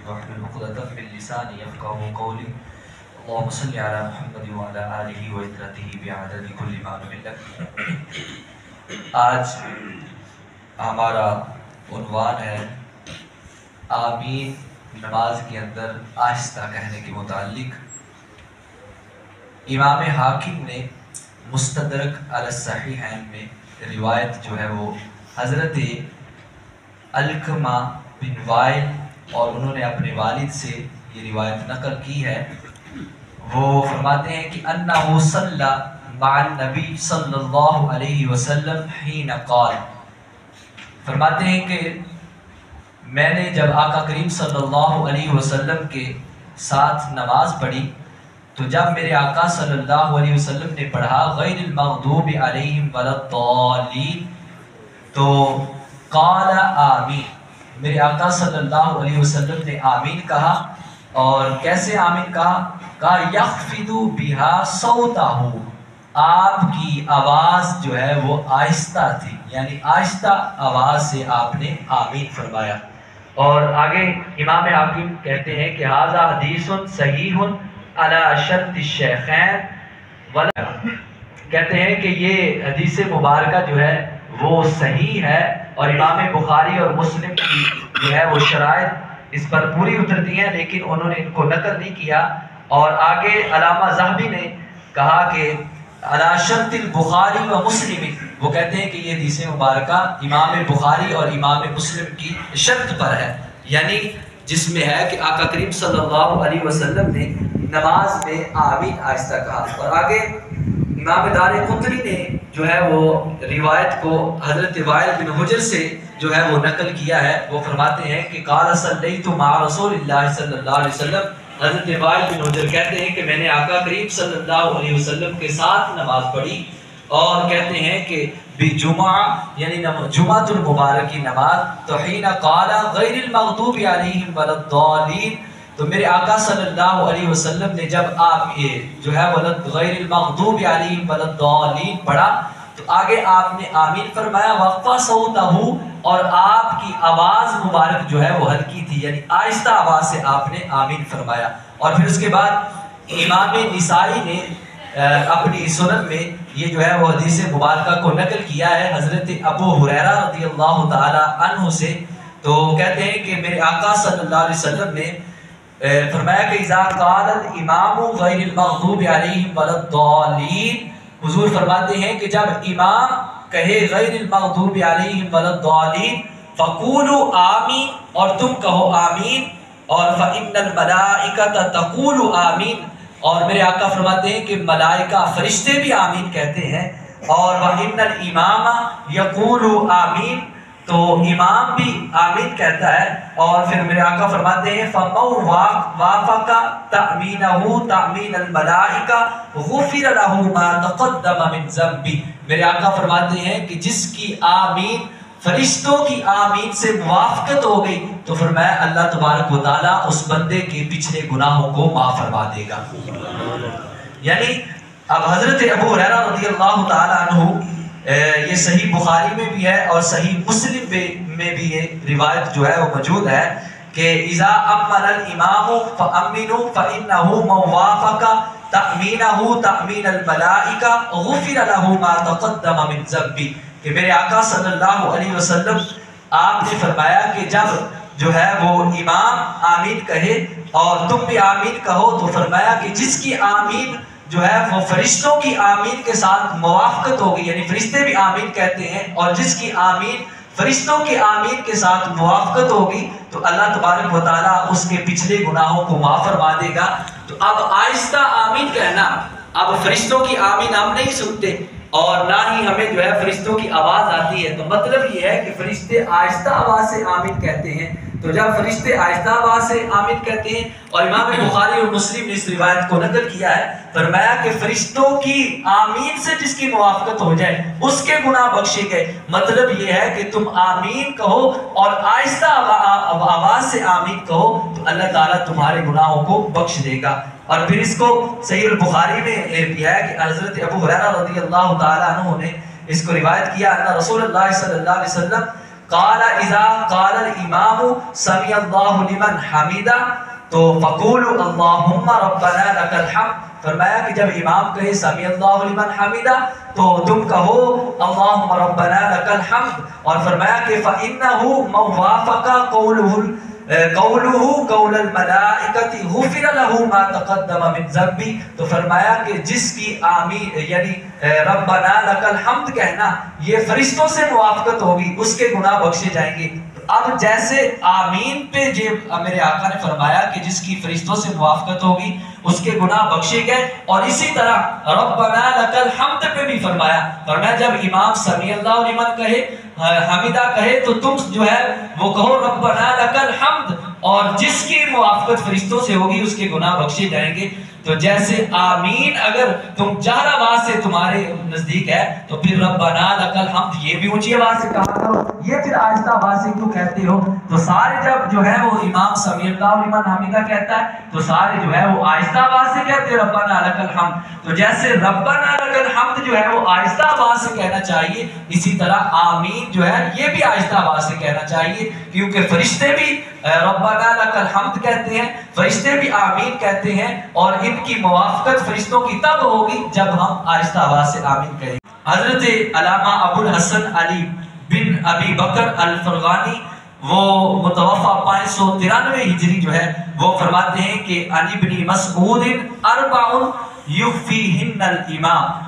واحلل عقدة من لساني يفقهوا قولي اللهم صل على محمد وعلى آلہ وعترته بعدد كل معلوم لك۔ آج ہمارا عنوان ہے آمین نماز کے اندر آہستہ کہنے کے متعلق۔ امام حاکم نے مستدرک علی الصحیحین میں روایت جو ہے وہ حضرت علقمہ بن وائل اور انہوں نے اپنے والد سے یہ روایت نقل کی ہے۔ وہ فرماتے ہیں کہ انہ صلی مع النبی صلی اللہ علیہ وسلم حین قال، فرماتے ہیں کہ میں نے جب آقا کریم صلی اللہ علیہ وسلم کے ساتھ نماز پڑھی تو جب میرے آقا صلی اللہ علیہ وسلم نے پڑھا غیر المغضوب علیہم ولا الضالین تو قال آمین، میرے آقا صلی اللہ علیہ وسلم نے آمین کہا۔ اور کیسے آمین کہا یخفض بها صوتہ، آپ کی آواز جو ہے وہ آہستہ تھی، یعنی آہستہ آواز سے آپ نے آمین فرمایا۔ اور آگے امام حاکم کہتے ہیں کہ ھذا حدیث صحیح علی شرط الشیخین، کہتے ہیں کہ یہ حدیث مبارکہ جو ہے وہ صحیح ہے اور امام بخاری اور مسلم کی جو ہے وہ شرائط اس پر پوری اترتی ہیں، لیکن انہوں نے ان کو نقل نہیں کیا۔ اور آگے علامہ ذہبی نے کہا کہ علی شرط البخاری و مسلم، وہ کہتے ہیں کہ یہ حدیث مبارکہ امام بخاری اور امام مسلم کی شرط پر ہے، یعنی جس میں ہے کہ آقا کریم صلی اللہ علیہ وسلم نے نماز میں آمین آہستہ کہا۔ اور آگے امام دارقطنی نے جو ہے وہ روایت کو حضرت وائل بن حجر سے جو ہے وہ نقل کیا ہے۔ وہ فرماتے ہیں کہ قال صلیت مع رسول اللہ صلی اللہ علیہ وسلم، حضرت وائل بن حجر کہتے ہیں کہ میں نے آقا کریم صلی اللہ علیہ وسلم کے ساتھ نماز پڑھی، اور کہتے ہیں کہ بجمعہ یعنی جمعۃ المبارک کی نماز، تو حین قال غیر المغضوب علیہم ولا الضالین، تو میرے آقا صلی اللہ علیہ وسلم نے جب آپ یہ جو ہے غیر المغضوب علیہم ولا الضالین پڑھا تو آگے آپ نے آمین فرمایا، وقفہ صوتہ، اور آپ کی آواز مبارک جو ہے وہ ہلکی تھی، یعنی آہستہ آواز سے آپ نے آمین فرمایا۔ اور پھر اس کے بعد امام نسائی نے اپنی سنن میں یہ جو ہے وہ حدیث مبارکہ کو نقل کیا ہے حضرت ابو ہریرہ رضی اللہ تعالی عنہ سے۔ تو کہتے ہیں کہ میرے آقا صلی اللہ علیہ وسلم نے فرمایا کہ اذا قال الامام غیر المغضوب علیہم ولا الضالین، حضور فرماتے ہیں کہ جب امام کہے غیر المغضوب علیہم ولا الضالین فقولوا آمین، اور تم کہو آمین، اور فإن الملائکۃ تقول آمین، اور میرے آقا فرماتے ہیں کہ ملائکہ فرشتے بھی آمین کہتے ہیں، اور وإن الامام یقول آمین، تو امام بھی آمین کہتا ہے۔ اور پھر میرے آقا فرماتے ہیں فَمَوْ وَافَقَ تَأْمِينَهُ تَأْمِينَ الْمَلَائِكَةِ غُفِرَ لَهُ مَا تَقَدَّمَ مِنْ ذَنْبِهِ، میرے آقا فرماتے ہیں کہ جس کی آمین فرشتوں کی آمین سے موافقت ہو گئی تو فرمایا اللہ تبارک و تعالیٰ اس بندے کے پچھلے گناہوں کو معاف فرما دے گا۔ یعنی اب حضرت ابو ہریرہ رضی اللہ تعالیٰ عنہ، یہ صحیح بخاری میں بھی ہے اور صحیح مسلم میں بھی یہ روایت جو ہے وہ موجود ہے کہ اذا امن الامام فامنوا فانه من وافق تأمینہ تأمین الملائکہ غفر له ما تقدم من ذنبہ، کہ میرے آقا صلی اللہ علیہ وسلم آپ نے فرمایا کہ جب جو ہے وہ امام آمین کہے اور تم بھی آمین کہو تو فرمایا کہ جس کی آمین جو ہے وہ فرشتوں کی آمین کے ساتھ موافقت ہوگی، یعنی فرشتے بھی آمین کہتے ہیں، اور جس کی آمین فرشتوں کی آمین کے ساتھ موافقت ہوگی تو اللہ تبارک و تعالیٰ اس کے پچھلے گناہوں کو معاف فرما دے گا۔ تو اب آہستہ آمین کہنا، اب فرشتوں کی آمین ہم نہیں سنتے اور نہ ہی ہمیں جو ہے فرشتوں کی آواز آتی ہے، تو مطلب یہ ہے کہ فرشتے آہستہ آواز سے آمین کہتے ہیں۔ تو جب فرشتے آہستہ آواز سے آمین کہتے ہیں، اور امام بخاری اور مسلم نے اس روایت کو نقل کیا ہے، فرمایا کہ فرشتوں کی آمین سے جس کی موافقت ہو جائے اس کے گناہ بخشے گئے۔ مطلب یہ ہے کہ تم آمین کہو اور آہستہ آواز سے آمین کہو تو اللہ تعالیٰ تمہارے گناہوں کو بخش دے گا۔ اور پھر اس کو صحیح البخاری میں بھی ہے کہ حضرت ابو ہریرہ رضی اللہ تعالیٰ عنہ نے اس کو روایت کیا، ان رسول اللہ صلی اللہ علیہ وسلم قال اذا قال الامام سمع اللہ لمن حمیدہ تو فقولوا اللہم ربنا لک الحمد، فرمایا کہ جب امام کہے سمع اللہ لمن حمیدہ تو تم کہو اللہم ربنا لک الحمد، اور فرمایا کہ فإنه من وافق قولہ قول الملائکۃ غفر له ما تقدم من ذنبی، تو فرمایا کہ جس کی آمین یعنی ربنا لک الحمد کہنا یہ فرشتوں سے موافقت ہوگی اس کے گناہ بخشے جائیں گے۔ اب جیسے آمین پہ میرے آقا نے فرمایا کہ جس کی فرشتوں سے موافقت ہوگی اس کے گناہ بخشے گئے، اور اسی طرح ربنا لک الحمد پہ بھی فرمایا جب امام سمیع اللہ لمن کہے حمیدہ کہے تو تم جو ہے وہ کہو ربنا لک الحمد، اور جس کی موافقت فرشتوں سے ہوگی اس کے گناہ بخشے جائیں گے۔ تو جیسے آمین اگر تم جہر آواز سے تمہارے نزدیک ہے تو پھر ربنا لک الحمد یہ بھی اونچی آواز سے کہا کرو، یہ پھر آہستہ آواز سے کیوں کہتے ہو؟ تو سارے جب جو ہے وہ امام سمیع اللہ لمن حمیدہ کہتا ہے تو سارے جو ہے وہ آہستہ آواز سے کہتے ہیں ربنا لک الحمد۔ تو جیسے ربنا لک الحمد جو ہے وہ آہستہ آواز سے کہنا چاہیے، اسی طرح آمین جو ہے یہ بھی آہستہ آواز سے کہنا چاہیے، کیونکہ فرشتے بھی ربنا لک الحمد کہتے ہیں، فرشتے بھی آمین کہتے ہیں، اور ان کی موافقت فرشتوں کی تب ہوگی جب ہم آہستہ آواز سے آمین کہیں۔ حضرت علامہ ابو الحسن علی بن ابی بکر الفرغانی وہ متوفہ 593 ہجری جو ہے وہ فرماتے ہیں کہ عن ابن مسعود اربع یخفیہن الامام،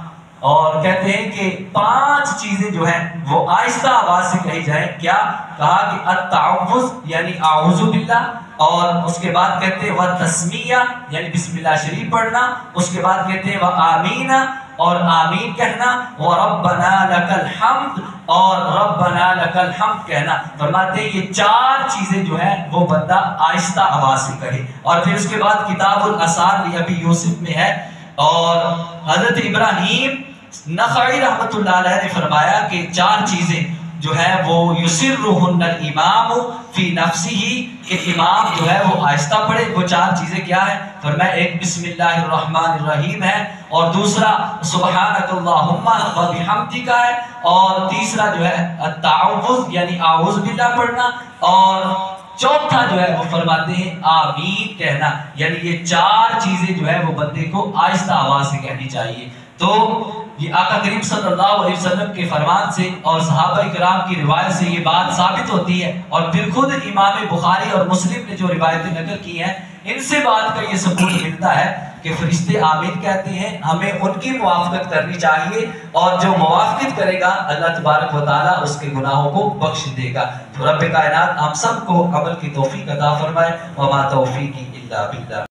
اور کہتے ہیں کہ 5 چیزیں جو ہیں وہ آہستہ آواز سے کہی جائیں۔ کیا کہا کہ التعوذ یعنی اعوذ باللہ، اور اس کے بعد کہتے ہیں والتسمیہ یعنی بسم اللہ شریف پڑھنا، اس کے بعد کہتے ہیں وآمین اور آمین کہنا، وربنا لک الحمد اور ربنا لک الحمد کہنا۔ فرماتے ہیں یہ 4 چیزیں جو ہیں وہ بندہ آہستہ آواز سے کہے۔ اور پھر اس کے بعد کتاب الاثار ابی یوسف میں ہے، اور حضرت ابراہیم نخعی رحمۃ اللہ علیہ نے فرمایا کہ 4 چیزیں جو ہے وہ یسرہن الامام فی نفسہ، کہ امام جو ہے وہ آہستہ پڑھے۔ وہ 4 چیزیں کیا ہیں؟ فرمایا ایک بسم اللہ الرحمن الرحیم ہے، اور دوسرا سبحانک اللہم و بحمدک ہے، اور تیسرا جو ہے التعوذ یعنی اعوذ باللہ پڑھنا، اور چوتھا جو ہے وہ فرماتے ہیں آمین کہنا۔ یعنی یہ 4 چیزیں جو ہے وہ بندے کو آہستہ آواز سے کہنی چاہیے۔ تو یہ آقا کریم صلی اللہ علیہ وسلم کے فرمان سے اور صحابہ کرام کی روایت سے یہ بات ثابت ہوتی ہے، اور پھر خود امام بخاری اور مسلم نے جو روایتیں نقل کی ہیں ان سے بات کا یہ ثبوت ملتا ہے کہ فرشتے آمین کہتے ہیں، ہمیں ان کی موافقت کرنی چاہیے، اور جو موافقت کرے گا اللہ تبارک و تعالیٰ اس کے گناہوں کو بخش دے گا۔ تو رب کائنات ہم سب کو عمل کی توفیق عطا فرمائے، وما توفیقی الا باللہ۔